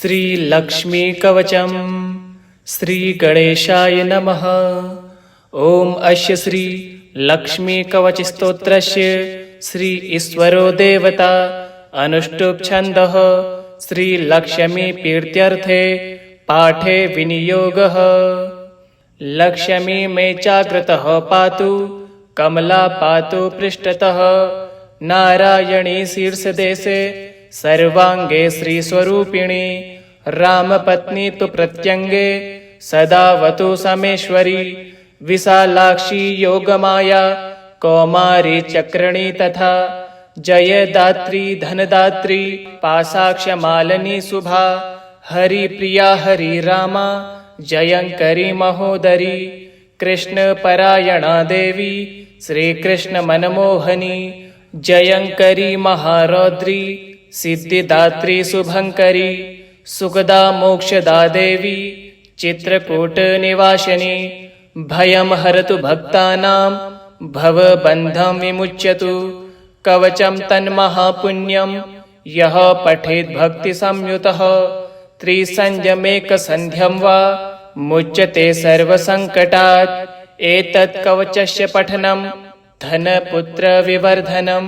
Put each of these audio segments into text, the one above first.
श्रीलक्ष्मीकवचम् श्रीगणेशाय नमः। ॐ अस्य श्रीलक्ष्मीकवचस्तोत्रस्य श्री ईश्वरो देवता अनुष्टुप् छन्दः श्रीलक्ष्मीप्रीत्यर्थे पाठे विनियोगः। लक्ष्मी मे जाग्रतः पातु कमला पातु पृष्ठतः नारायणी शीर्षदेशे सर्वांगे श्रीस्वरूपिणी रामपत्नी तु प्रत्यंगे सदावतु समेश्वरी विशालाक्षी योगमाया कौमारी चक्रणी तथा जयदात्री धनदात्री पाशाक्षमालिनी शुभा हरिप्रिया हरिरामा जयंकरी महोदरी कृष्णपरायणा देवी श्रीकृष्ण मनमोहनी जयंकरी महारौद्री सिद्धिदात्री शुभंकरी सुखदा मोक्षदा देवी चित्रकूट निवासिनी भयं हरतु भक्तानां भवबन्धं विमुच्यतु। कवचं तन्महापुण्यं यः पठेत् भक्तिसंयुतः त्रिसंयमेकसन्ध्यं वा मुच्यते सर्वसङ्कटात्। एतत् कवचस्य पठनं धनपुत्र विवर्धनं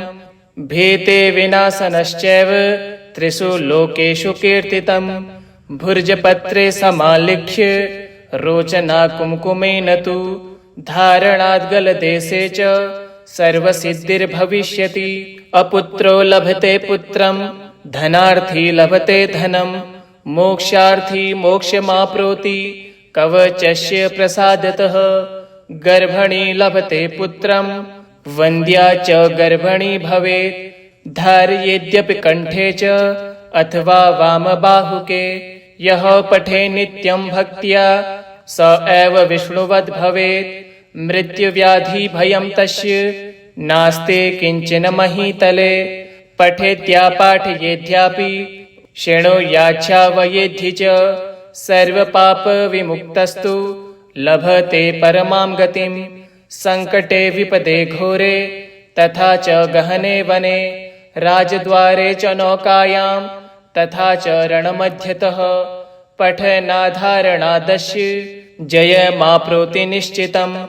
भीते विनाशनश्चैव त्रिषु लोकेषु कीर्तितं। भुर्जपत्रे समालिख्य रोचना कुमकुमेन तु धारणाद्गलदेशे च सर्वसिद्धिर्भविष्यति। अपुत्रो लभते पुत्रं धनार्थी लभते धनं मोक्षार्थी मोक्षमाप्नोति कवचस्य प्रसादतः। गर्भणी लभते पुत्रं वन्द्या च गर्भणी भवेत् धारयेद्यपि कंठे च अथवा वामबाहुके। यः पठे नित्यं भक्त्या स एव विष्णुवद् भवेत्। मृत्युव्याधि भयं तस्य नास्ति किंचन महीतले। पठेत्या पाठयेद्यापि शृणुयाच्छावयेद्धि च सर्वपाप विमुक्तस्तु लभते परमां गतिं। संकटे विपदे घोरे तथा च गहने वने राजद्वारे च नौकायां तथा च रणमध्यतः पठनाधारणादस्य जयमाप्नोति निश्चितम्।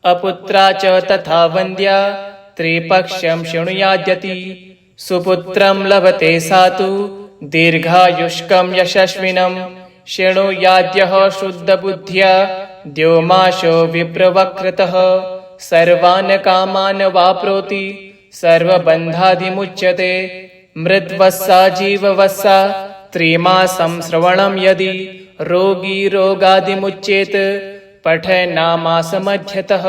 अपुत्रा च तथा वन्द्या त्रिपक्षं शृणुयाद्यति। सुपुत्रं लभते सा तु दीर्घायुष्कं यशस्विनं शृणुयाद्यः शुद्धबुद्ध्या द्योमाशो विप्रवक्रतः। सर्वान् कामान् वाप्नोति सर्वबन्धादिमुच्यते। मृद्वस्सा जीववस्सा त्रिमासं श्रवणं यदि रोगी रोगादिमुच्येत पठनामासमध्यतः।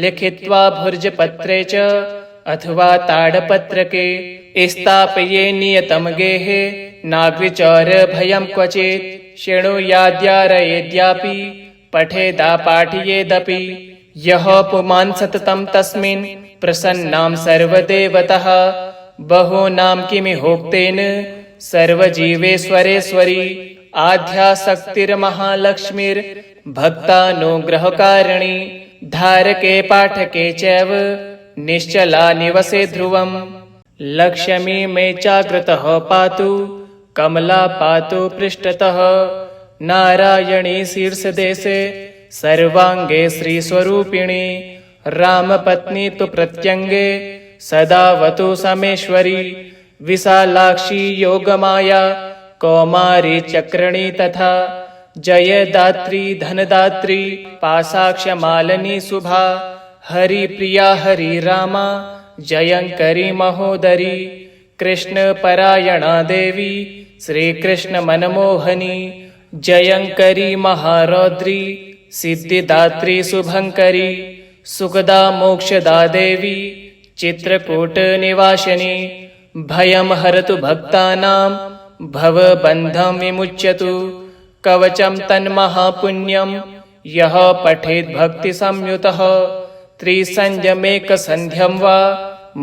लिखित्वा भुर्जपत्रे च अथवा ताडपत्रके स्थापये नियतं गेहे नाग्निचौरभयं क्वचित्। शृणुयाद्यारयेद्यापि पठेदा पाठयेदपि। यः पुमान् सततं तस्मिन् प्रसन्नां सर्वदेवतः। बहूनां किमिहोक्तेन सर्वजीवेश्वरेश्वरी आद्याशक्तिर्महालक्ष्मीर्भक्तानुग्रहकारिणी धारके पाठके चैव निश्चला निवसे ध्रुवम्। लक्ष्मी मे जाग्रतः पातु कमला पातु पृष्ठतः नारायणी शीर्षदेशे सर्वांगे श्रीस्वरूपिणी रामपत्नी तु प्रत्यंगे सदावतु समेश्वरी विशालाक्षी योगमाया कौमारी चक्रणी तथा जयदात्री धनदात्री पाशाक्षमालिनी शुभा हरिप्रिया हरिरामा जयंकरी महोदरी कृष्णपरायणा देवी श्रीकृष्ण मनमोहनी जयंकरी महारौद्री सिद्धिदात्री शुभंकरी सुखदा मोक्षदा देवी चित्रकूट निवासिनी भयं हरतु भक्तानां भवबन्धं विमुच्यतु। कवचं तन्महापुण्यं यः पठेत् भक्तिसंयुतः त्रिसंयमेकसन्ध्यं वा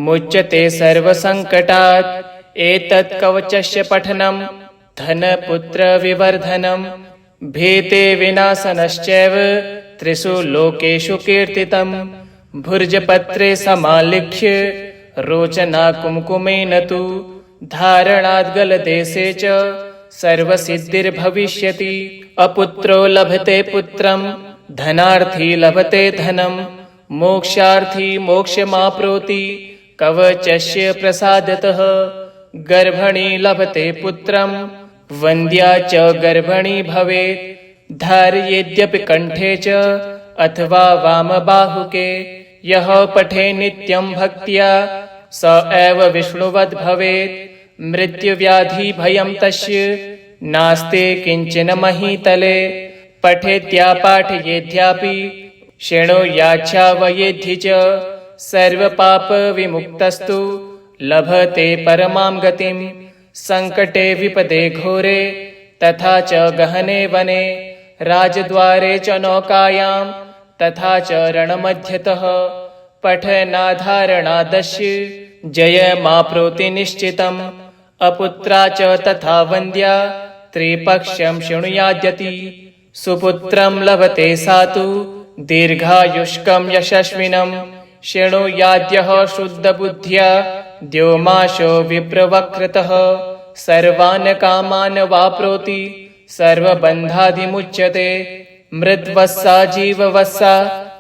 मुच्यते सर्वसङ्कटात्। एतत् कवचस्य पठनं धनपुत्र विवर्धनं भीते विनाशनश्चैव त्रिषु लोकेषु कीर्तितं। भुर्जपत्रे समालिख्य रोचना कुमकुमेन तु धारणाद्गलदेशे च सर्वसिद्धिर्भविष्यति। अपुत्रो लभते पुत्रं धनार्थी लभते धनं मोक्षार्थी मोक्षमाप्नोति कवचस्य प्रसादतः। गर्भणी लभते पुत्रं वन्द्या च गर्भणी भवेत्। धारयेद्यपि कंठे च अथवा वामबाहुके यः पठे नित्यं भक्त्या स एव विष्णुवद् भवेत्। मृत्युव्याधि भयं तस्य नास्ति किंचन महीतले। पठेत्या पाठयेद्यापि शृणुयाच्छावयेद्धि च सर्वपाप विमुक्तस्तु लभते परमां गतिं। संकटे विपदे घोरे तथा च गहने वने राजद्वारे च नौकायां तथा च रणमध्यतः पठनाधारणादस्य जयमाप्नोति निश्चितम्। अपुत्रा च तथा वन्द्या त्रिपक्षं शृणुयाद्यति। सुपुत्रं लभते सातु दीर्घायुष्कं यशस्विनं शृणुयाद्यः शुद्धबुद्ध्या द्योमाशो विप्रवक्रतः। सर्वान् कामान् वाप्नोति सर्वबन्धादिमुच्यते। मृद्वस्सा जीववस्सा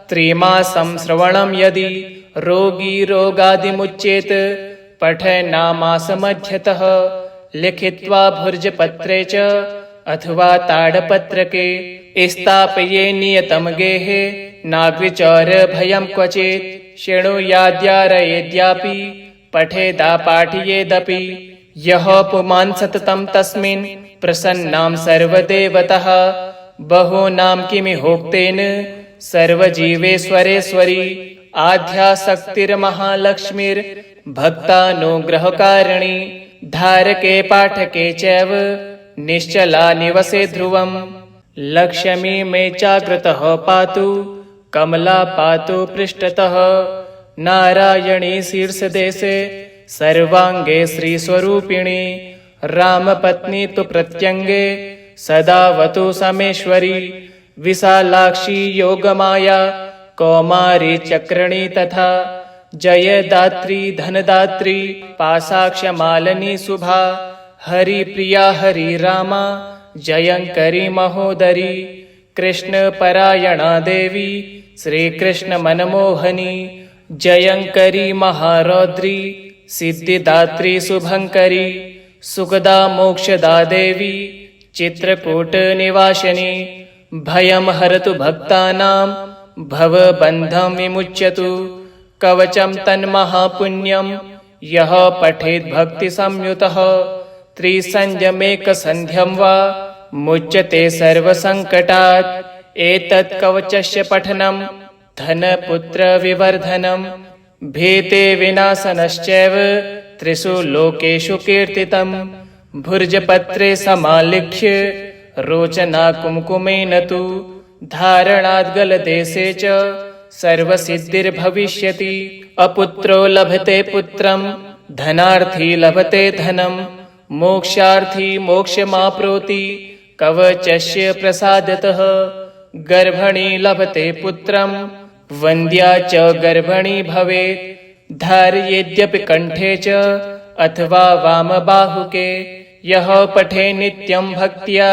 त्रिमासं श्रवणं यदि रोगी रोगादिमुच्येत पठनामासमध्यतः। लिखित्वा भुर्जपत्रे च अथवा ताडपत्रके स्थापये नियतं गेहे नाग्विचौर भयं क्वचित्। शृणुयाद्यारयेद्यापि पठेदा पाठयेदपि यः पुमान् सततं तस्मिन् प्रसन्नां सर्वदेवतः। बहूनां किमिहोक्तेन सर्वजीवेश्वरेश्वरी आध्यासक्तिर्महालक्ष्मीर्भक्तानुग्रहकारिणी। धारके पाठके चैव निश्चला निवसे ध्रुवम्। लक्ष्मी मे जागृतः पातु कमला पातु पृष्ठतः। नारायणी शीर्षदेशे सर्वांगे श्रीस्वरूपिणी। रामपत्नी तु प्रत्यंगे सदावतु समेश्वरी। विशालाक्षी योगमाया कौमारी चक्रणी तथा जयदात्री धनदात्री पाशाक्षमालिनी शुभा। हरिप्रिया हरिरामा जयंकरी महोदरी। कृष्णपरायणा देवी श्रीकृष्ण मनमोहनी। जयंकरी महारौद्री सिद्धिदात्री शुभंकरी। सुखदा मोक्षदा देवी चित्रकूट निवासिनी। भयं हरतु भक्तानां भवबन्धं विमुच्यतु। कवचं तन्महापुण्यं यः पठेत् भक्तिसंयुतः। त्रिसंध्यमेकसन्ध्यं वा मुच्यते सर्वसङ्कटात्। एतत् कवचस्य पठनं धनपुत्रविवर्धनं भीते विनाशनश्चैव त्रिषु लोकेषु कीर्तितम्। भुर्जपत्रे समालिख्य रोचना कुमकुमेन तु धारणाद् गलदेशे च सर्वसिद्धिर्भविष्यति। अपुत्रो लभते पुत्रं धनार्थी लभते धनं मोक्षार्थी मोक्षमाप्नोति कवचस्य प्रसादतः। गर्भणी लभते पुत्रं वन्द्या च गर्भणी भवेत्। धारयेद्यपि कंठे च अथवा वामबाहुके यः पठे नित्यं भक्त्या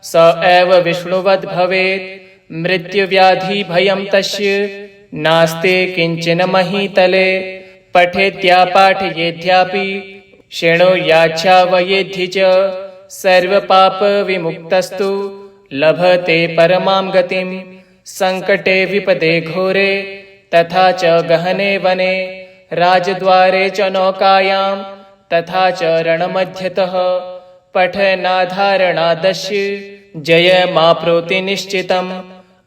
स एव विष्णुवद् भवेत्। मृत्युव्याधि भयं तस्य नास्ति किंचन महीतले। पठेत्या पाठयेद्यापि शृणुयाच्छावयेद्धि च सर्वपाप विमुक्तस्तु लभते परमां गतिं। संकटे विपदे घोरे तथा च गहने वने राजद्वारे च नौकायां तथा च रणमध्यतः पठनाधारणादस्य जयमाप्नोति निश्चितम्।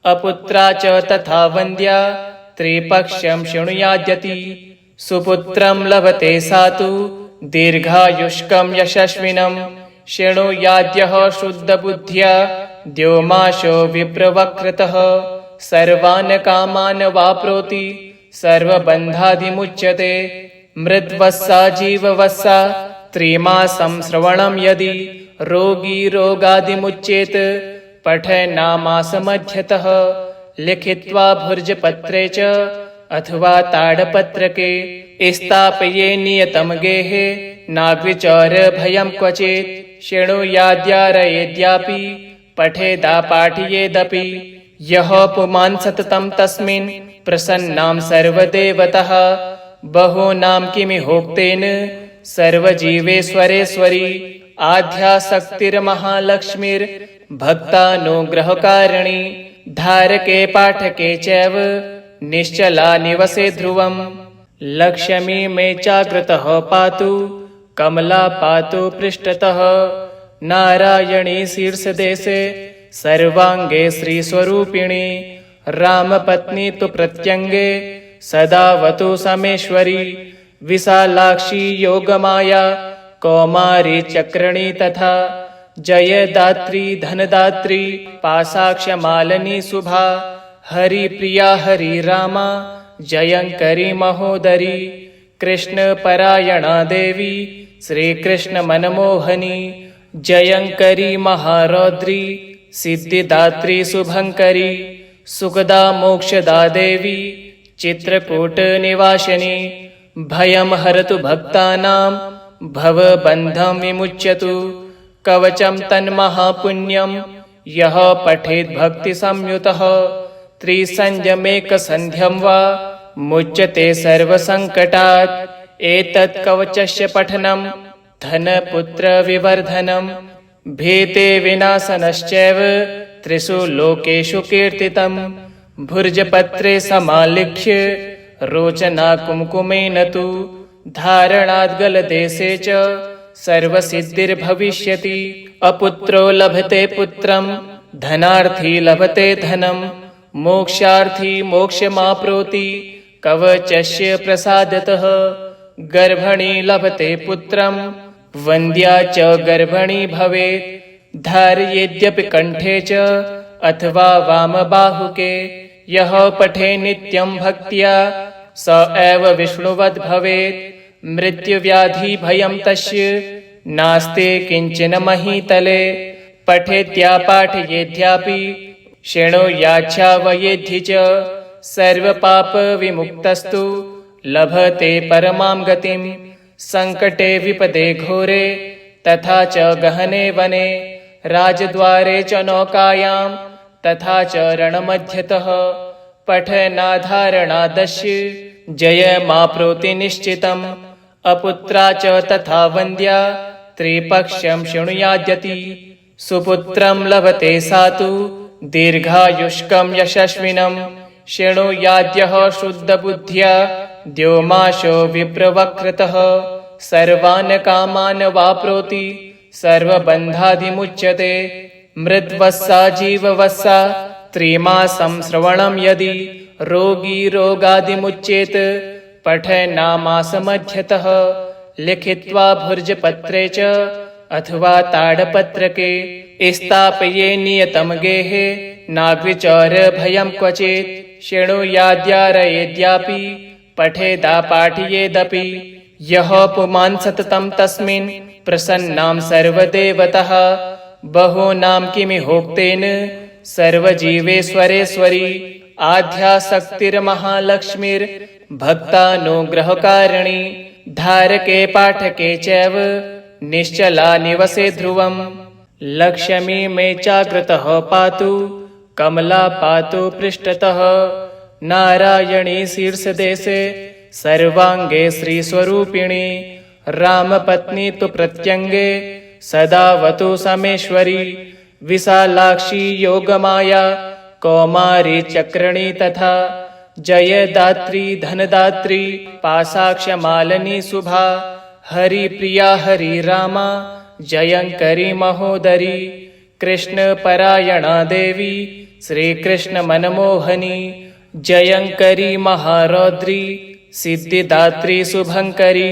अपुत्रा च तथा वन्द्या त्रिपक्षं शृणुयाद्यति। सुपुत्रं लभते सातु दीर्घायुष्कं यशस्विनं शृणुयाद्यः शुद्धबुद्ध्या द्योमाशो विप्रवक्रतः। सर्वान् कामान् वाप्नोति सर्वबन्धादिमुच्यते। मृद्वस्सा जीववस्सा त्रिमासं श्रवणं यदि रोगी रोगादिमुच्येत पठनामासमध्यतः। लिखित्वा भुर्जपत्रे च अथवा ताडपत्रके स्थापये नियतं गेहे नाग्विचौर भयं क्वचित्। शृणुयाद्यारयेद्यापि पठेदापाठयेदपि यः पुमान् सततं तस्मिन् प्रसन्नां सर्वदेवतः बहूनां किमिहोक्तेन सर्वजीवेश्वरेश्वरी आद्यासक्तिर्महालक्ष्मीर्भक्तानुग्रहकारिणी धारके पाठके चैव निश्चला निवसे ध्रुवम्। लक्ष्मी मे जागृतः पातु कमला पातु पृष्ठतः नारायणी शीर्षदेशे सर्वांगे श्रीस्वरूपिणी रामपत्नी तु प्रत्यंगे सदावतु समेश्वरी विशालाक्षी योगमाया कौमारी चक्रणी तथा जयदात्री धनदात्री पाशाक्षमालिनी शुभा हरिप्रिया हरिरामा जयंकरी महोदरी कृष्णपरायणा देवी श्रीकृष्ण मनमोहनी जयंकरी महारौद्री सिद्धिदात्री शुभंकरी सुखदा मोक्षदा देवी चित्रकूट निवासिनी भयं हरतु भक्तानां भवबन्धं विमुच्यतु कवचं तन्महापुण्यं यः पठेत् भक्तिसंयुतः त्रिसंयमेकसन्ध्यं वा मुच्यते सर्वसङ्कटात्। एतत् कवचस्य पठनं धनपुत्रविवर्धनं भीते विनाशनश्चैव त्रिषु लोकेषु कीर्तितं भुर्जपत्रे समालिख्य रोचना कुमकुमेन तु धारणाद् गलदेशे च सर्वसिद्धिर्भविष्यति। अपुत्रो लभते पुत्रं धनार्थी लभते धनं मोक्षार्थी मोक्षमाप्नोति कवचस्य प्रसादतः। गर्भणी लभते पुत्रं वन्द्या च गर्भणी भवेत् धारयेद्यपि कंठे च अथवा वामबाहुके यः पठे नित्यं भक्त्या स एव विष्णुवद् भवेत्। मृत्युव्याधि भयं तस्य नास्ति किंचन महीतले पठेद्या पाठयेद्यापि शृणुयाच्छावयेद्धि च सर्वपापविमुक्तस्तु लभते परमां गतिं। संकटे विपदे घोरे तथा च गहने वने राजद्वारे च नौकायां तथा च रणमध्यतः पठनाधारणादस्य जयमाप्नोति निश्चितम्। अपुत्रा च तथा वन्द्या त्रिपक्षं शृणुयाद्यति सुपुत्रं लभते सा तु दीर्घायुष्कं यशस्विनं शृणुयाद्यः शुद्धबुद्ध्या द्योमाशो विप्रवक्रतः सर्वान् कामान् वाप्नोति सर्वबन्धादिमुच्यते। मृद्वस्सा जीववस्सा त्रिमासं श्रवणं यदि रोगी रोगादिमुच्येत पठनामासमध्यतः लिखित्वा भुर्जपत्रे च अथवा ताडपत्रके स्थापये नियतं गेहे नाग्विचौरभयं क्वचित् शृणुयाद्यारयेद्यापि पठेदापाठयेदपि यः पुमान् सततं तस्मिन् प्रसन्नां सर्वदेवतः बहूनां किमिहोक्तेन सर्वजीवेश्वरेश्वरी आद्यासक्तिर्महालक्ष्मीर्भक्तानुग्रहकारिणी धारके पाठके चैव निश्चला निवसे ध्रुवम्। लक्ष्मी मे जागृतः पातु कमला पातु पृष्ठतः नारायणी शीर्षदेशे सर्वांगे श्रीस्वरूपिणी रामपत्नी तु प्रत्यंगे सदावतु समेश्वरी विशालाक्षी योगमाया कौमारी चक्रणी तथा जयदात्री धनदात्री पाशाक्षमालिनी शुभा हरिप्रिया हरिरामा जयंकरी महोदरी कृष्णपरायणा देवी श्रीकृष्ण मनमोहनी जयंकरी महारौद्री सिद्धिदात्री शुभंकरी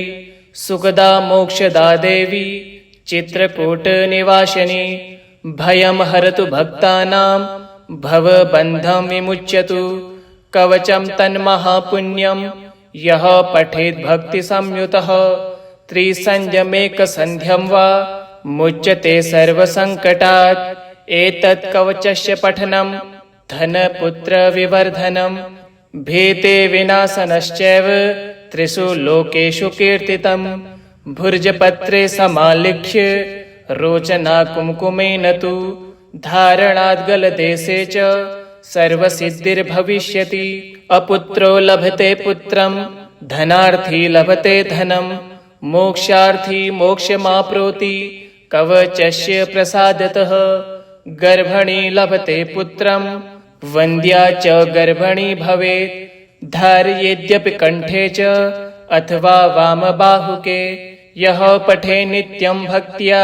सुखदा मोक्षदा देवी चित्रकूट निवासिनी भयं हरतु भक्तानां भवबन्धं विमुच्यतु कवचं तन्महापुण्यं यः पठेत् भक्तिसंयुतः त्रिसंयमेकसन्ध्यं वा मुच्यते सर्वसङ्कटात्। एतत् कवचस्य पठनं धनपुत्रविवर्धनं भीते विनाशनश्चैव त्रिषु लोकेषु कीर्तितं भुर्जपत्रे समालिख्य रोचना कुमकुमेन तु धारणाद्गलदेशे च सर्वसिद्धिर्भविष्यति। अपुत्रो लभते पुत्रं धनार्थी लभते धनं मोक्षार्थी मोक्षमाप्नोति कवचस्य प्रसादतः। गर्भणी लभते पुत्रं वन्द्या च गर्भणी भवेत् धारयेद्यपि कंठे च अथवा वामबाहुके। यः पठे नित्यं भक्त्या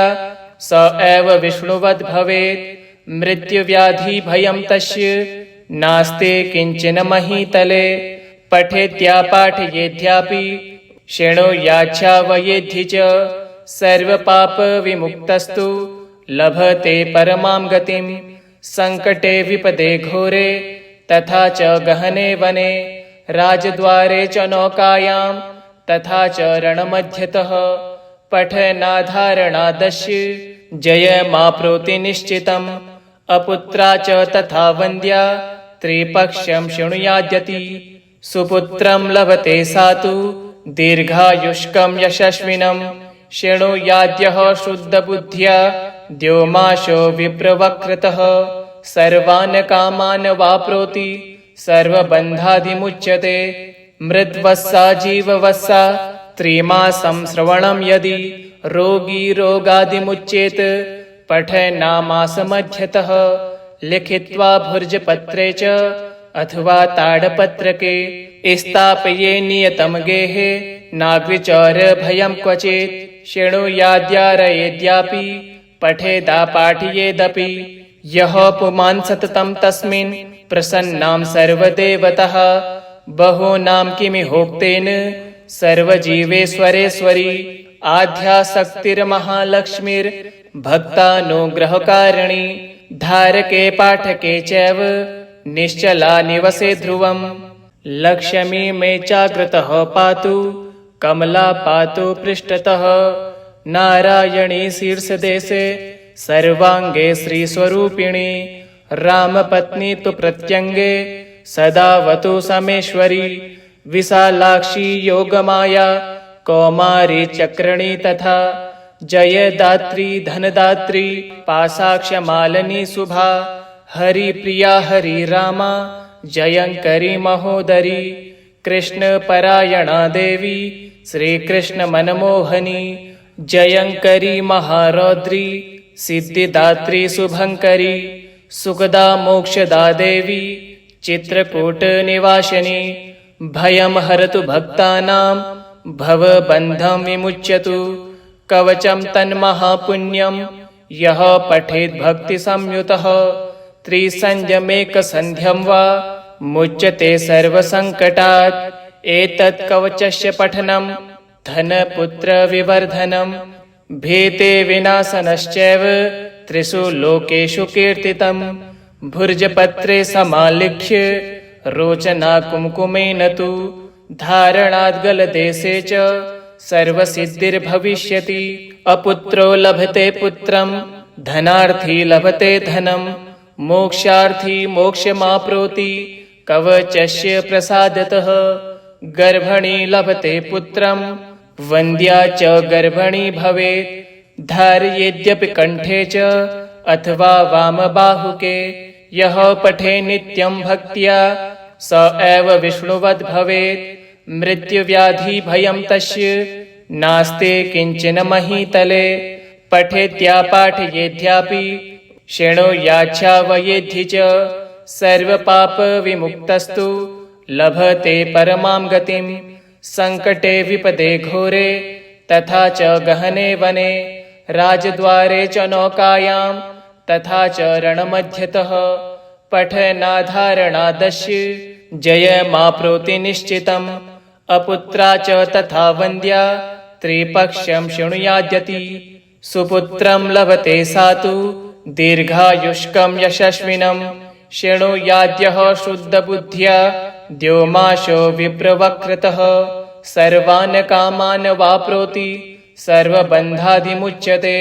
स एव विष्णुवद् भवेत्। मृत्युव्याधि भयं तस्य नास्ति किंचन महीतले। पठेत्या पाठयेद्यापि शृणुयाच्छावयेद्धि च सर्वपाप विमुक्तस्तु लभते परमां गतिं। संकटे विपदे घोरे तथा च गहने वने राजद्वारे च नौकायां तथा च रणमध्यतः पठनाधारणादस्य जयमाप्नोति निश्चितम्। अपुत्रा च तथा वन्द्या त्रिपक्षं शृणुयाद्यति। सुपुत्रं लभते सा तु दीर्घायुष्कं यशस्विनं शृणुयाद्यः शुद्धबुद्ध्या द्योमाशो विप्रवक्रतः। सर्वान् कामान् वाप्नोति सर्वबन्धादिमुच्यते। मृद्वस्सा जीववस्सा त्रिमासं श्रवणं यदि रोगी रोगादिमुच्येत पठनामासमध्यतः। लिखित्वा भुर्जपत्रे च अथवा ताडपत्रके स्थापये नियतं गेहे नाग्विचौर भयं क्वचित्। शृणुयाद्यारयेद्यापि पठेदा पाठयेदपि। यः पुमान् सततं तस्मिन् प्रसन्नां सर्वदेवतः। बहूनां किमिहोक्तेन सर्वजीवेश्वरेश्वरी आध्यासक्तिर्महालक्ष्मीर्भक्तानुग्रहकारिणी। धारके पाठके चैव निश्चला निवसे ध्रुवम्। लक्ष्मी मे चाग्रतः पातु कमला पातु पृष्ठतः। नारायणी शीर्षदेशे सर्वांगे श्रीस्वरूपिणी। रामपत्नी तु प्रत्यंगे सदावतु समेश्वरी। विशालाक्षी योगमाया कौमारी चक्रणी तथा जयदात्री धनदात्री पाशाक्षमालिनी शुभा। हरिप्रिया हरिरामा जयंकरी महोदरी। कृष्णपरायणा देवी श्रीकृष्ण मनमोहनी। जयंकरी महारौद्री सिद्धिदात्री शुभंकरी। सुखदा मोक्षदा देवी चित्रकूट निवासिनी। भयं हरतु भक्तानां भवबन्धं विमुच्यतु। कवचं तन्महापुण्यं यः पठेत् भक्तिसंयुतः। त्रिसंयमेकसन्ध्यं वा मुच्यते सर्वसङ्कटात्। एतत् कवचस्य पठनं धनपुत्रविवर्धनं भीते विनाशनश्चैव त्रिषु लोकेषु कीर्तितम्। भुर्जपत्रे समालिख्य रोचना कुमकुमेन तु धारणाद्गलदेशे च सर्वसिद्धिर्भविष्यति। अपुत्रो लभते पुत्रं धनार्थी लभते धनं मोक्षार्थी मोक्षमाप्नोति कवचस्य प्रसादतः। गर्भणी लभते पुत्रं वन्द्या च गर्भणी भवेत् धारयेद्यपि कंठे च अथवा वामबाहुके। यः पठे नित्यं भक्त्या स एव विष्णुवद् भवेत्। मृत्युव्याधि भयं तस्य नास्ति किंचन महीतले। पठेत्या पाठयेद्यापि शृणुयाच्छावयेद्धि च सर्वपाप विमुक्तस्तु लभते परमां गतिं। संकटे विपदे घोरे तथा च गहने वने राजद्वारे च नौकायां तथा च रणमध्यतः पठनाधारणादस्य जयमाप्नोति निश्चितम्। अपुत्रा च तथा वन्द्या त्रिपक्षं शृणुयाद्यति। सुपुत्रं लभते सा तु दीर्घायुष्कं यशस्विनं शृणुयाद्यः शुद्धबुद्ध्या द्योमाशो विप्रवक्रतः। सर्वान् कामान् वाप्नोति सर्वबन्धादिमुच्यते।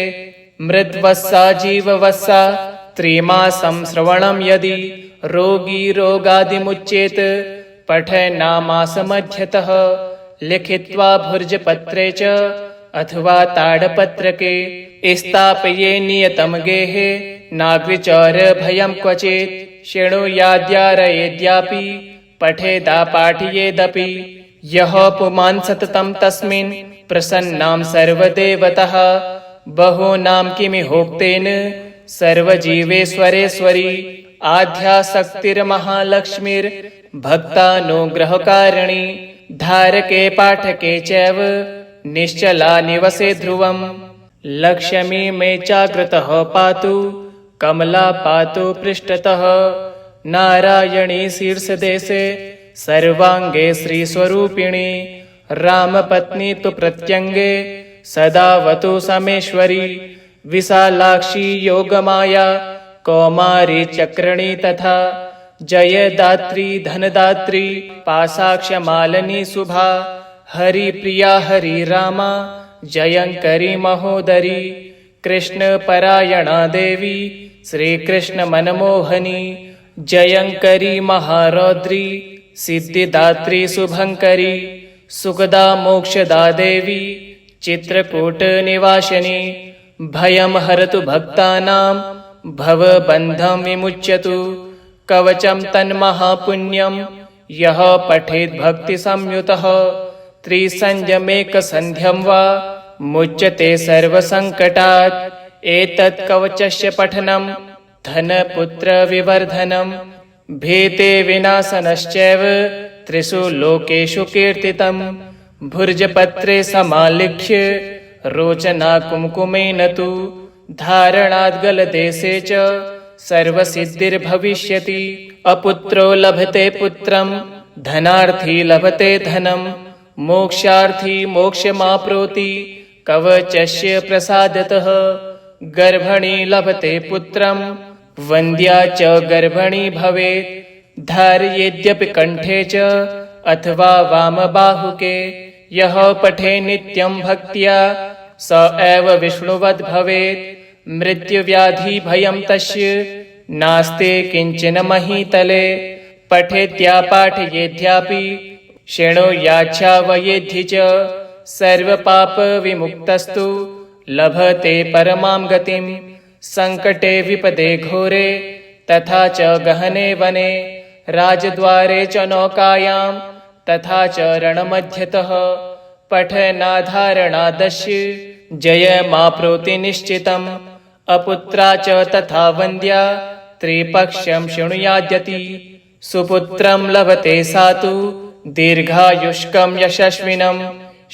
मृद्वस्सा जीववस्सा त्रिमासं श्रवणं यदि रोगी रोगादिमुच्येत पठनामासमध्यतः। लिखित्वा भुर्जपत्रे च अथवा ताडपत्रके स्थापये नियतं गेहे नाग्विचौर भयं क्वचित् शृणुयाद्यारयेद्यापि पठेदा पाठयेदपि यः पुमान् सततं तस्मिन् प्रसन्नां सर्वदेवतः बहूनां किमिहोक्तेन सर्वजीवेश्वरेश्वरी आध्यासक्तिर्महालक्ष्मीर्भक्तानुग्रहकारिणी धारके पाठके चैव निश्चला निवसे ध्रुवम् लक्ष्मी मे चाग्रतः पातु कमला पातु पृष्ठतः नारायणी शीर्षदेशे सर्वांगे श्रीस्वरूपिणी रामपत्नी तु प्रत्यंगे सदावतु समेश्वरी विशालाक्षी योगमाया कौमारी चक्रणी तथा जयदात्री धनदात्री पाशाक्षमालिनी शुभा हरिप्रिया हरिरामा जयंकरी महोदरी कृष्णपरायणा देवी श्रीकृष्ण मनमोहनी जयंकरी महारौद्री सिद्धिदात्री शुभंकरी सुखदा मोक्षदा देवी चित्रकूट निवासिनी भयं हरतु भक्तानां भवबन्धं विमुच्यतु कवचं तन्महापुण्यं यः पठेत् भक्तिसंयुतः त्रिसंयमेकसन्ध्यं वा मुच्यते सर्वसङ्कटात् एतत् कवचस्य पठनं धनपुत्रविवर्धनं भीते विनाशनश्चैव त्रिषु लोकेषु कीर्तितं भुर्जपत्रे समालिख्य रोचना कुमकुमेन तु धारणाद्गलदेशे च सर्वसिद्धिर्भविष्यति अपुत्रो लभते पुत्रं धनार्थी लभते धनं मोक्षार्थी मोक्षमाप्नोति कवचस्य प्रसादतः गर्भणी लभते पुत्रं वन्द्या च गर्भणी भवेत् धारयेद्यपि कण्ठे च अथवा वामबाहुके यः पठे नित्यं भक्त्या स एव विष्णुवद् भवेत् मृत्युव्याधि भयं तस्य नास्ति किञ्चन महीतले पठेद्या पाठयेद्यापि शृणुयाच्छावयेद्धि च सर्वपापविमुक्तस्तु लभते परमां गतिं संकटे विपदे घोरे तथा च गहने वने राजद्वारे च नौकायां तथा च रणमध्यतः पठनाधारणादस्य जयमाप्नोति निश्चितम् अपुत्रा च तथा वन्द्या त्रिपक्षं शृणुयाद्यति सुपुत्रं लभते सा तु दीर्घायुष्कं यशस्विनं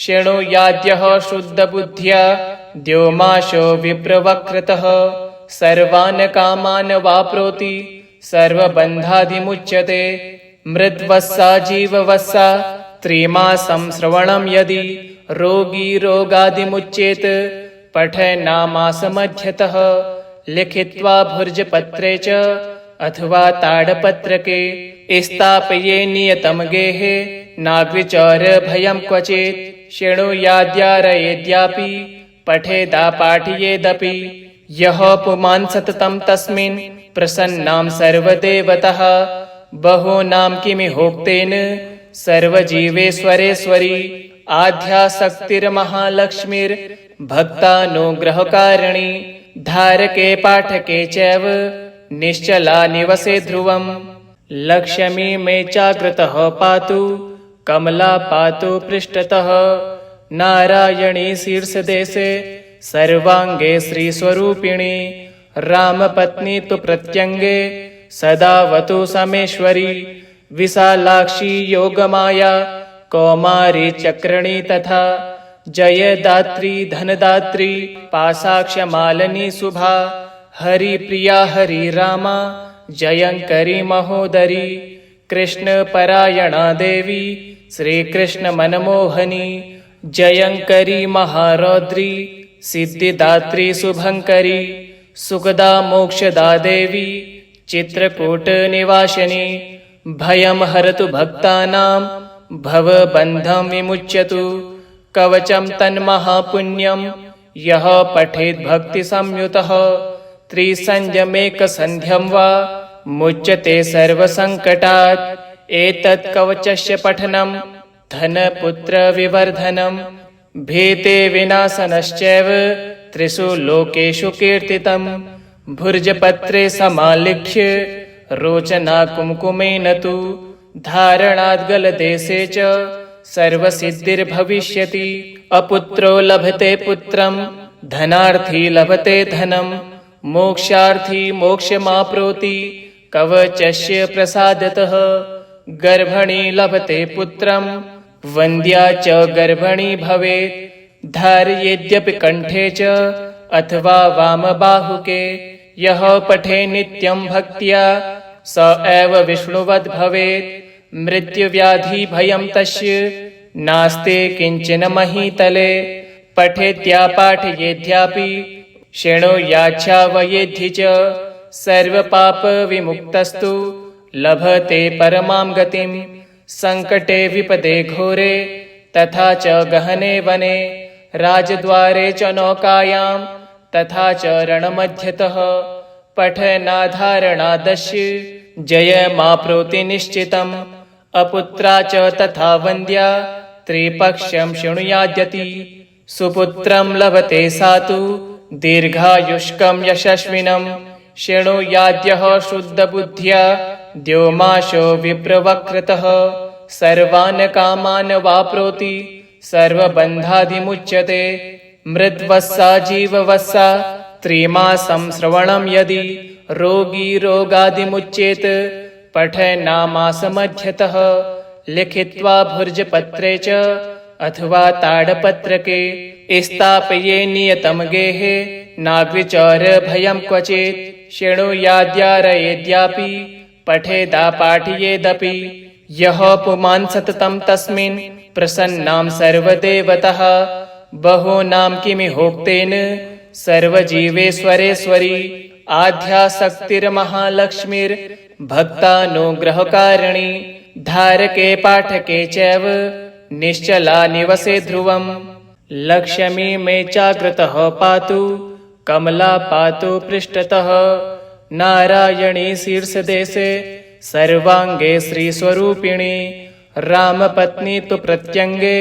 शृणुयाद्यः शुद्धबुद्ध्या द्योमाशो विप्रवक्रतः सर्वान् कामान् वाप्नोति सर्वबन्धादिमुच्यते मृद्वस्सा जीववस्सा त्रिमासं श्रवणं यदि रोगी रोगादिमुच्येत पठनामासमध्यतः लिखित्वा भुर्जपत्रे च अथवा ताडपत्रके स्थापये नियतं गेहे नाग्विचौर भयं क्वचित् शृणुयाद्यारयेद्यापि पठेदा पाठयेदपि यः पुमान् सततं तस्मिन् प्रसन्नां सर्वदेवतः बहूनां किमिहोक्तेन सर्वजीवेश्वरेश्वरी आध्यासक्तिर्महालक्ष्मीर्भक्तानुग्रहकारिणी धारके पाठके चैव निश्चला निवसे ध्रुवम् लक्ष्मी मे चाग्रतः पातु कमला पातु पृष्ठतः नारायणी शीर्षदेशे सर्वांगे श्रीस्वरूपिणी रामपत्नी तु प्रत्यंगे सदावतु समेश्वरी विशालाक्षी योगमाया कौमारी चक्रणी तथा जयदात्री धनदात्री पाशाक्षमालिनी शुभा हरिप्रिया हरिरामा जयंकरी महोदरी कृष्णपरायणा देवी श्रीकृष्ण मनमोहनी जयंकरी महारौद्री सिद्धिदात्री शुभंकरी सुखदा मोक्षदा देवी चित्रकूट निवासिनी भयं हरतु भक्तानां भवबन्धं विमुच्यतु कवचं तन्महापुण्यं यः पठेत् भक्तिसंयुतः त्रिसंयमेकसन्ध्यं वा मुच्यते सर्वसङ्कटात् एतत् कवचस्य पठनं धनपुत्रविवर्धनं भीते विनाशनश्चैव त्रिषु लोकेषु कीर्तितम् भुर्जपत्रे समालिख्य रोचना कुमकुमेन तु धारणाद्गलदेशे च सर्वसिद्धिर्भविष्यति। अपुत्रो लभते पुत्रं धनार्थी लभते धनं मोक्षार्थी मोक्षमाप्नोति कवचस्य प्रसादतः। गर्भणी लभते पुत्रं वन्द्या च गर्भणी भवेत् धारयेद्यपि कंठे च अथवा वामबाहुके। यः पठे नित्यं भक्त्या स एव विष्णुवद् भवेत् मृत्युव्याधि भयं तस्य नास्ति किंचन महीतले। पठेत्या पाठयेद्यापि शृणुयाच्छावयेद्धि च सर्वपापविमुक्तस्तु लभते परमां गतिं। संकटे विपदे घोरे तथा च गहने वने राजद्वारे च नौकायां तथा च रणमध्यतः पठनाधारणादस्य जयमाप्नोति निश्चितम्। अपुत्रा च तथा वन्द्या त्रिपक्षं शृणुयाद्यति। सुपुत्रं लभते सा तु दीर्घायुष्कं यशस्विनं शृणुयाद्यः शुद्धबुद्ध्या द्योमाशो विप्रवक्रतः। सर्वान् कामान् वाप्नोति सर्वबन्धादिमुच्यते। मृद्वस्सा जीववस्सा त्रिमासं श्रवणं यदि रोगी रोगादिमुच्येत पठनामासमध्यतः। लिखित्वा भुर्जपत्रे च अथवा ताडपत्रके स्थापये नियतं गेहे नाग्विचार भयं क्वचित्। शृणुयाद्यारयेद्यापि पठेदा पाठयेदपि। यः पुमान् सततं तस्मिन् प्रसन्नां सर्वदेवतः। बहूनां किमिहोक्तेन सर्वजीवेश्वरेश्वरी आद्यासक्तिर्महालक्ष्मीर्भक्तानुग्रहकारिणी। धारके पाठके चैव निश्चला निवसे ध्रुवम्। लक्ष्मी मे चाग्रतः पातु कमला पातु पृष्ठतः। नारायणी शीर्षदेशे सर्वांगे श्रीस्वरूपिणी। रामपत्नी तु प्रत्यंगे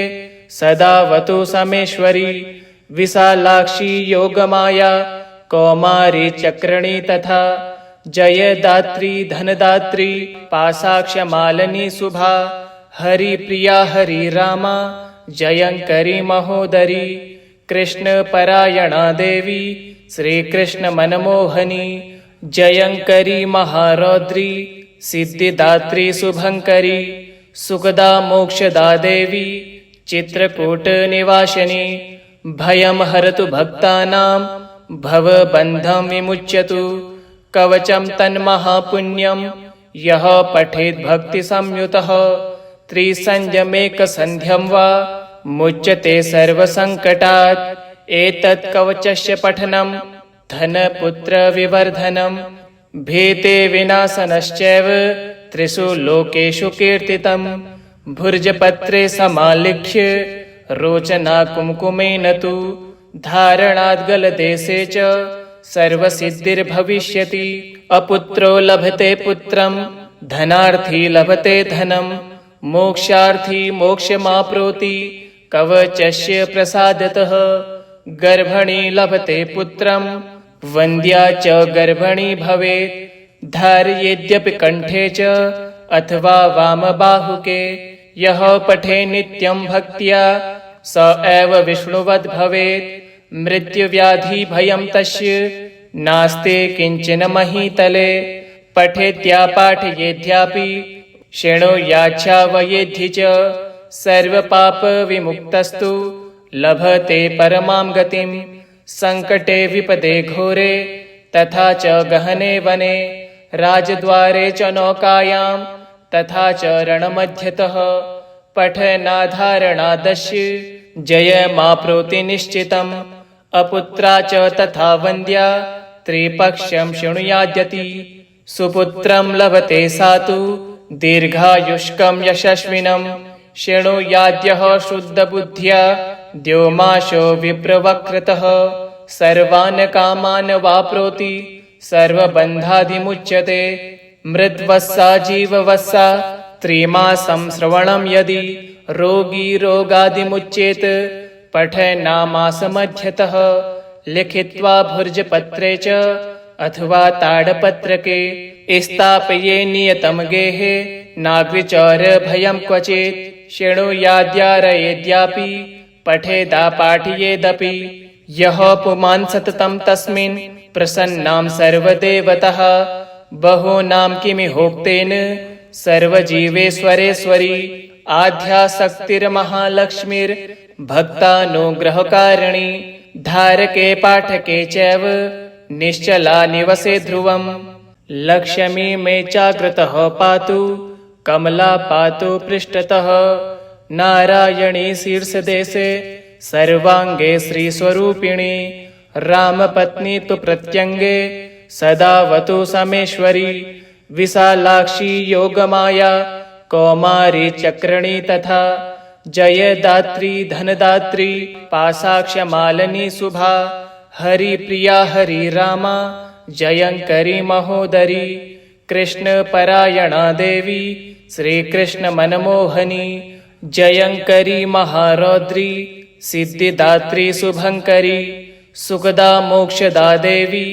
सदावतु समेश्वरी। विशालाक्षी योगमाया कौमारी चक्रणी तथा जयदात्री धनदात्री पाशाक्षमालिनी शुभा। हरिप्रिया हरिरामा जयंकरी महोदरी। कृष्णपरायणा देवी श्रीकृष्ण मनमोहनी। जयंकरी महारौद्री सिद्धिदात्री शुभंकरी। सुखदा मोक्षदा देवी चित्रकूट निवासिनी। भयं हरतु भक्तानां भवबन्धं विमुच्यतु। कवचं तन्महापुण्यं यः पठेत् भक्तिसंयुतः। त्रिसंयमेकसन्ध्यं वा मुच्यते सर्वसङ्कटात्। एतत् कवचस्य पठनं धनपुत्रविवर्धनं भीते विनाशनश्चैव त्रिषु लोकेषु कीर्तितम्। भुर्जपत्रे समालिख्य रोचना कुमकुमेन तु धारणाद्गलदेशे च सर्वसिद्धिर्भविष्यति। अपुत्रो लभते पुत्रं धनार्थी लभते धनं मोक्षार्थी मोक्षमाप्नोति कवचस्य प्रसादतः। गर्भणी लभते पुत्रं वन्द्या च गर्भणी भवेत् धारयेद्यपि कंठे च अथवा वामबाहुके। यः पठे नित्यं भक्त्या स एव विष्णुवद् भवेत् मृत्युव्याधि भयं तस्य नास्ति किंचन महीतले। पठेत्या पाठयेद्यापि शृणुयाच्छावयेद्धि च सर्वपापविमुक्तस्तु लभते परमां गतिं। संकटे विपदे घोरे तथा च गहने वने राजद्वारे च नौकायां तथा च रणमध्यतः पठनाधारणादस्य जयमाप्नोति निश्चितम्। अपुत्रा च तथा वन्द्या त्रिपक्षं शृणुयाद्यति। सुपुत्रं लभते सा तु दीर्घायुष्कं यशस्विनं शृणुयाद्यः शुद्धबुद्ध्या द्योमाशो विप्रवक्रतः। सर्वान् कामान् वाप्नोति सर्वबन्धादिमुच्यते। मृद्वस्सा जीववस्सा त्रिमासं श्रवणं यदि रोगी रोगादिमुच्येत पठनामासमध्यतः। लिखित्वा भुर्जपत्रे च अथवा ताडपत्रके स्थापये नियतं गेहे नाग्विचौरभयं क्वचित् शृणुयाद्यारयेद्यापि पठेदा पाठयेदपि यः पुमान् सततं तस्मिन् प्रसन्नां सर्वदेवतः बहूनां किमिहोक्तेन सर्वजीवेश्वरेश्वरी आध्यासक्तिर्महालक्ष्मीर्भक्तानुग्रहकारिणी धारके पाठके चैव निश्चला निवसे ध्रुवम् लक्ष्मी मे चाग्रतः पातु कमला पातु पृष्ठतः नारायणी शीर्षदेशे सर्वांगे श्रीस्वरूपिणी रामपत्नी तु प्रत्यंगे सदावतु समेश्वरी विशालाक्षी योगमाया कौमारी चक्रणी तथा जयदात्री धनदात्री पाशाक्षमालिनी शुभा हरिप्रिया हरिरामा जयंकरी महोदरी कृष्णपरायणा देवी श्रीकृष्ण मनमोहनी जयंकरी महारौद्री सिद्धिदात्री शुभंकरी सुखदा मोक्षदा देवी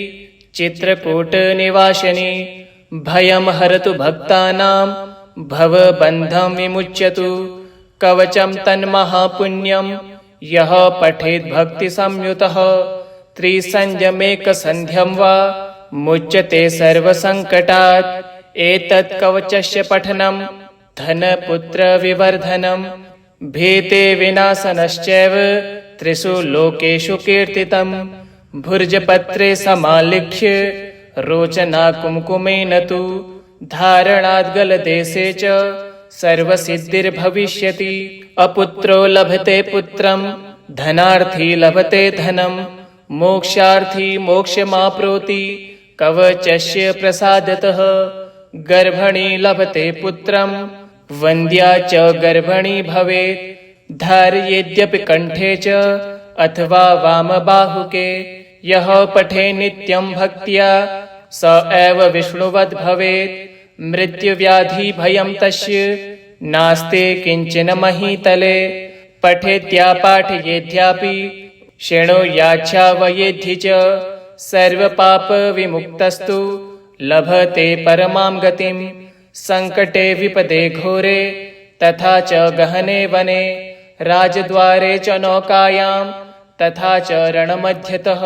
चित्रकूट निवासिनी भयं हरतु भक्तानां भवबन्धं विमुच्यतु कवचं तन्महापुण्यं यः पठेत् भक्तिसंयुतः त्रिसंयमेकसन्ध्यं वा मुच्यते सर्वसङ्कटात् एतत् कवचस्य पठनं धनपुत्रविवर्धनं भीते विनाशनश्चैव त्रिषु लोकेषु कीर्तितं भुर्जपत्रे समालिख्य रोचना कुमकुमेन तु धारणाद् गलदेशे च सर्वसिद्धिर्भविष्यति अपुत्रो लभते पुत्रं धनार्थी लभते धनं मोक्षार्थी मोक्षमाप्नोति कवचस्य प्रसादतः गर्भणी लभते पुत्रं वन्द्या च गर्भणी भवेत् धारयेद्यपि कण्ठे च अथवा वामबाहुके यः पठे नित्यं भक्त्या स एव विष्णुवद् भवेत् मृत्युव्याधि भयं तस्य नास्ति किञ्चन महीतले पठेद्या पाठयेद्यापि शृणुयाच्छावयेद्धि च सर्वपापविमुक्तस्तु लभते परमां गतिं संकटे विपदे घोरे तथा च गहने वने राजद्वारे च नौकायां तथा च रणमध्यतः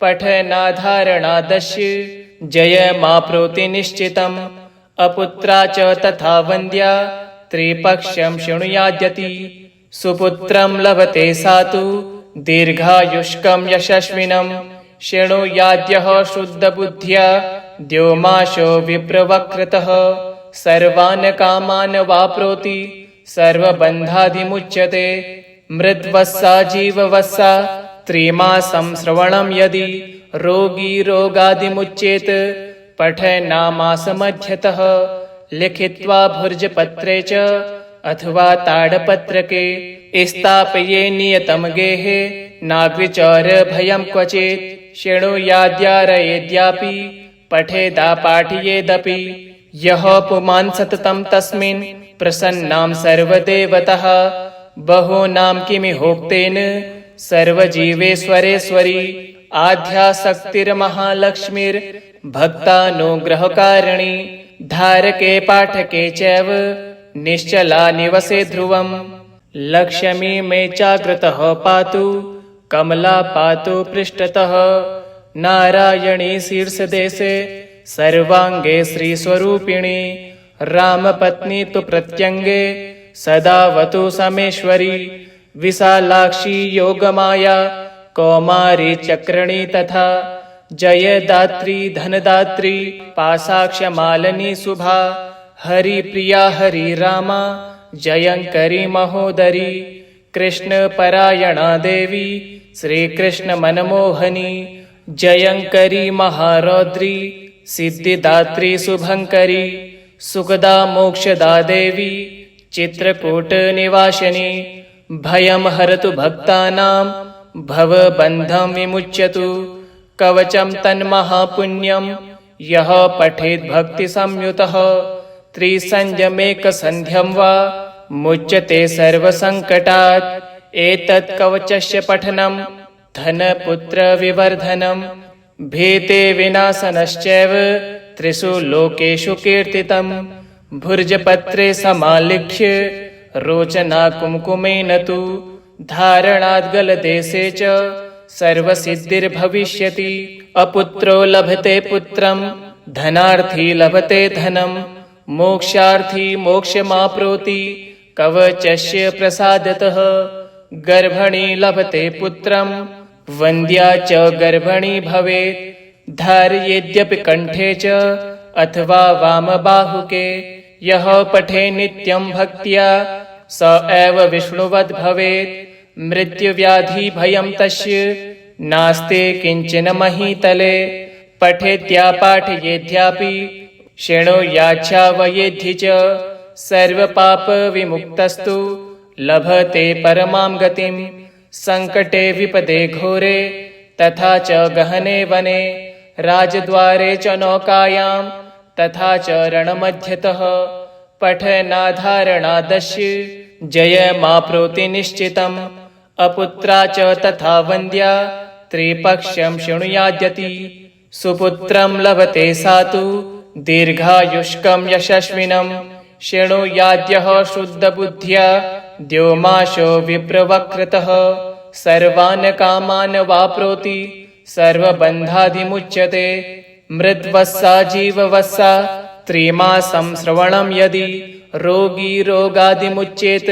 पठनाधारणादस्य जयमाप्नोति निश्चितम् अपुत्रा च तथा वन्द्या त्रिपक्षं शृणुयाद्यति सुपुत्रं लभते सा तु दीर्घायुष्कं यशस्विनं शृणुयाद्यः शुद्धबुद्ध्या द्योमाशो विप्रवक्रतः सर्वान् कामान् वाप्नोति सर्वबन्धादिमुच्यते मृद्वस्सा जीववस्सा त्रिमासं श्रवणं यदि रोगी रोगादिमुच्येत पठनामासमध्यतः लिखित्वा भुर्जपत्रे च अथवा ताडपत्रके स्थापये नियतं गेहे नाग्विचौरभयं क्वचित् शृणुयाद्यारयेद्यापि पठेदा पाठयेदपि यः पुमान् सततं तस्मिन् प्रसन्नां सर्वदेवतः बहूनां किमिहोक्तेन सर्वजीवेश्वरेश्वरी आध्यासक्तिर्महालक्ष्मीर्भक्तानुग्रहकारिणी धारके पाठके चैव निश्चला निवसे ध्रुवम् लक्ष्मी मे चाग्रतः पातु कमला पातु पृष्ठतः नारायणी शीर्षदेशे सर्वांगे श्रीस्वरूपिणी रामपत्नी तु प्रत्यंगे सदावतु समेश्वरी विशालाक्षी योगमाया कौमारी चक्रणी तथा जयदात्री धनदात्री पाशाक्षमालिनी शुभा हरिप्रिया हरिरामा जयंकरी महोदरी कृष्णपरायणा देवी श्रीकृष्ण मनमोहनी जयंकरी महारौद्री सिद्धिदात्री शुभंकरी सुखदा मोक्षदा देवी चित्रकूट निवासिनी भयं हरतु भक्तानां भवबन्धं विमुच्यतु कवचं तन्महापुण्यं यः पठेत् भक्तिसंयुतः त्रिसंयमेकसन्ध्यं वा मुच्यते सर्वसङ्कटात् एतत् कवचस्य पठनं धनपुत्रविवर्धनम् भीते विनाशनश्चैव त्रिषु लोकेषु कीर्तितम् भुर्जपत्रे समालिख्य रोचना कुमकुमेन तु धारणाद्गलदेशे च सर्वसिद्धिर्भविष्यति। अपुत्रो लभते पुत्रम् धनार्थी लभते धनम् मोक्षार्थी मोक्षमाप्नोति कवचस्य प्रसादतः। गर्भणी लभते पुत्रम् वन्द्या च गर्भणी भवेत् धारयेद्यपि कण्ठे च अथवा वामबाहुके। यः पठे नित्यं भक्त्या स एव विष्णुवद् भवेत् मृत्युव्याधि भयं तस्य नास्ति किञ्चन महीतले। पठेद्या पाठयेद्यापि शृणुयाच्छावयेद्धि च सर्वपापविमुक्तस्तु लभते परमां गतिम्। संकटे विपदे घोरे तथा च गहने वने राजद्वारे च नौकायां तथा च रणमध्यतः पठनाधारणादस्य जयमाप्नोति निश्चितम्। अपुत्रा च तथा वन्द्या त्रिपक्षं शृणुयाद्यति सुपुत्रं लभते सा तु दीर्घायुष्कं यशस्विनं। शृणुयाद्यः शुद्धबुद्ध्या द्योमाशो विप्रवक्रतः सर्वान् कामान् वाप्नोति सर्वबन्धाधिमुच्यते। मृद्वस्सा जीववस्सा त्रिमासं श्रवणं यदि रोगी रोगादिमुच्येत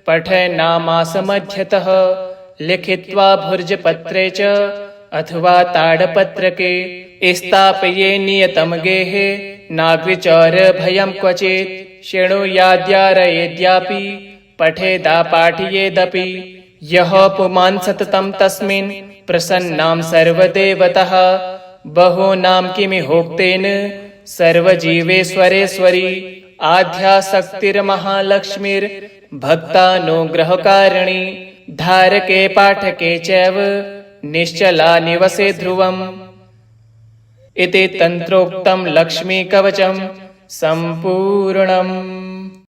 पठनामासमध्यतः। लिखित्वा भुर्जपत्रे च अथवा ताडपत्रके स्थापये नियतं गेहे नाग्विचार भयं क्वचित्। शृणुयाद्यारयेद्यापि पठेदा पाठयेदपि यः पुमान् सततं तस्मिन् प्रसन्नां सर्वदेवतः। बहूनां किमिहोक्तेन सर्वजीवेश्वरेश्वरी आद्यासक्तिर्महालक्ष्मीर्भक्तानुग्रहकारिणी धारके पाठके चैव निश्चला निवसे ध्रुवम्। इति तन्त्रोक्तं लक्ष्मीकवचं सम्पूर्णम्।